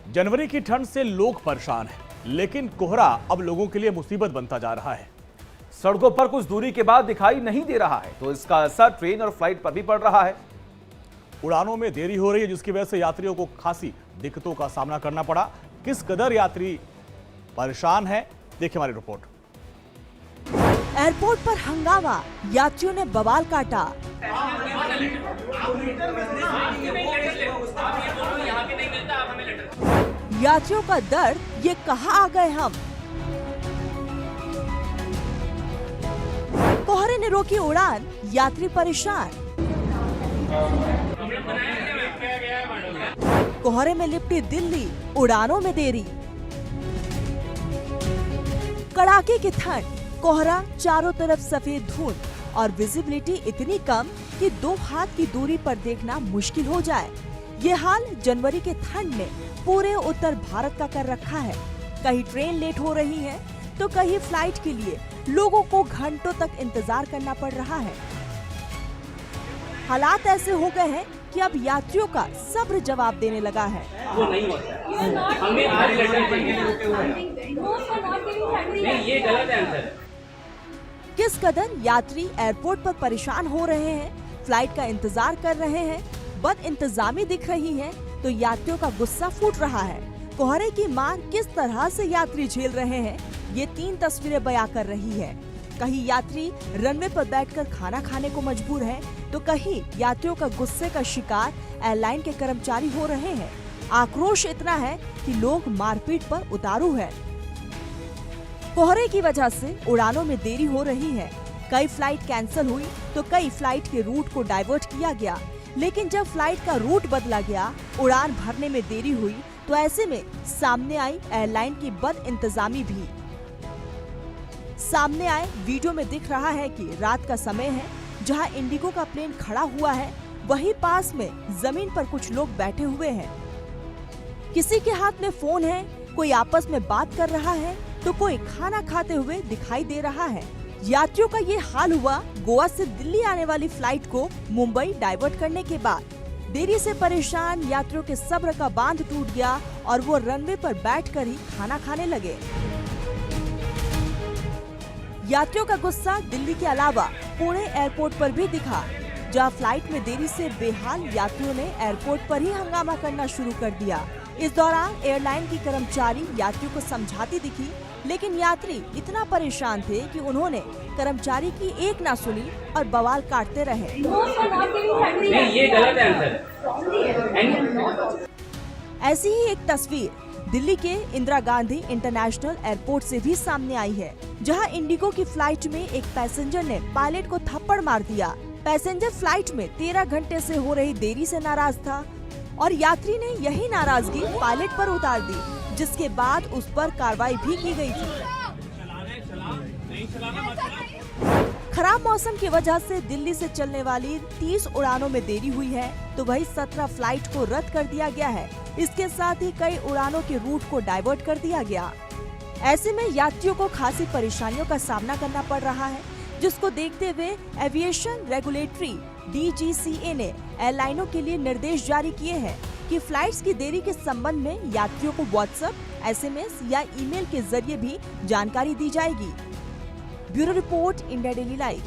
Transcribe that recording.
जनवरी की ठंड से लोग परेशान हैं, लेकिन कोहरा अब लोगों के लिए मुसीबत बनता जा रहा है। सड़कों पर कुछ दूरी के बाद दिखाई नहीं दे रहा है, तो इसका असर ट्रेन और फ्लाइट पर भी पड़ रहा है। उड़ानों में देरी हो रही है, जिसकी वजह से यात्रियों को खासी दिक्कतों का सामना करना पड़ा। किस कदर यात्री परेशान है, देखिए हमारी रिपोर्ट। एयरपोर्ट पर हंगामा, यात्रियों ने बवाल काटा। यात्रियों का दर्द, ये कहाँ आ गए हम। कोहरे ने रोकी उड़ान, यात्री परेशान। कोहरे में लिपटी दिल्ली, उड़ानों में देरी। कड़ाके की ठंड, कोहरा, चारों तरफ सफेद धुंध और विजिबिलिटी इतनी कम कि 2 हाथ की दूरी पर देखना मुश्किल हो जाए। ये हाल जनवरी के ठंड ने पूरे उत्तर भारत का कर रखा है। कहीं ट्रेन लेट हो रही है, तो कहीं फ्लाइट के लिए लोगों को घंटों तक इंतजार करना पड़ रहा है। हालात ऐसे हो गए हैं कि अब यात्रियों का सब्र जवाब देने लगा है। वो नहीं होता, हमें आज लेटर चाहिए, ये गलत है आंसर। किस कदर यात्री एयरपोर्ट पर परेशान हो रहे हैं, फ्लाइट का इंतजार कर रहे हैं, बद इंतजामी दिख रही है, तो यात्रियों का गुस्सा फूट रहा है। कोहरे की मार किस तरह से यात्री झेल रहे हैं, ये 3 तस्वीरें बयां कर रही है। कहीं यात्री रनवे पर बैठकर खाना खाने को मजबूर है, तो कहीं यात्रियों का गुस्से का शिकार एयरलाइन के कर्मचारी हो रहे हैं। आक्रोश इतना है कि लोग मारपीट पर उतारू है। कोहरे की वजह से उड़ानों में देरी हो रही है। कई फ्लाइट कैंसिल हुई, तो कई फ्लाइट के रूट को डाइवर्ट किया गया। लेकिन जब फ्लाइट का रूट बदला गया, उड़ान भरने में देरी हुई, तो ऐसे में सामने आई एयरलाइन की बद इंतजामी भी। सामने आए वीडियो में दिख रहा है कि रात का समय है, जहां इंडिगो का प्लेन खड़ा हुआ है, वहीं पास में जमीन पर कुछ लोग बैठे हुए हैं। किसी के हाथ में फोन है, कोई आपस में बात कर रहा है, तो कोई खाना खाते हुए दिखाई दे रहा है। यात्रियों का ये हाल हुआ गोवा से दिल्ली आने वाली फ्लाइट को मुंबई डाइवर्ट करने के बाद। देरी से परेशान यात्रियों के सब्र का बांध टूट गया और वो रनवे पर बैठकर ही खाना खाने लगे। यात्रियों का गुस्सा दिल्ली के अलावा पुणे एयरपोर्ट पर भी दिखा, जहां फ्लाइट में देरी से बेहाल यात्रियों ने एयरपोर्ट पर ही हंगामा करना शुरू कर दिया। इस दौरान एयरलाइन की कर्मचारी यात्रियों को समझाती दिखी, लेकिन यात्री इतना परेशान थे कि उन्होंने कर्मचारी की एक ना सुनी और बवाल काटते रहे। ये गलत आंसर है। ऐसी ही एक तस्वीर दिल्ली के इंदिरा गांधी इंटरनेशनल एयरपोर्ट से भी सामने आई है, जहां इंडिगो की फ्लाइट में एक पैसेंजर ने पायलट को थप्पड़ मार दिया। पैसेंजर फ्लाइट में 13 घंटे से हो रही देरी से नाराज था और यात्री ने यही नाराजगी पायलट पर उतार दी, जिसके बाद उस पर कार्रवाई भी की गई थी। खराब मौसम की वजह से दिल्ली से चलने वाली 30 उड़ानों में देरी हुई है, तो वही 17 फ्लाइट को रद्द कर दिया गया है। इसके साथ ही कई उड़ानों के रूट को डाइवर्ट कर दिया गया। ऐसे में यात्रियों को खासी परेशानियों का सामना करना पड़ रहा है, जिसको देखते हुए एविएशन रेगुलेटरी DGCA ने एयरलाइनों के लिए निर्देश जारी किए हैं कि फ्लाइट्स की देरी के संबंध में यात्रियों को व्हाट्सएप, SMS या ईमेल के जरिए भी जानकारी दी जाएगी। Bureau report, India daily live.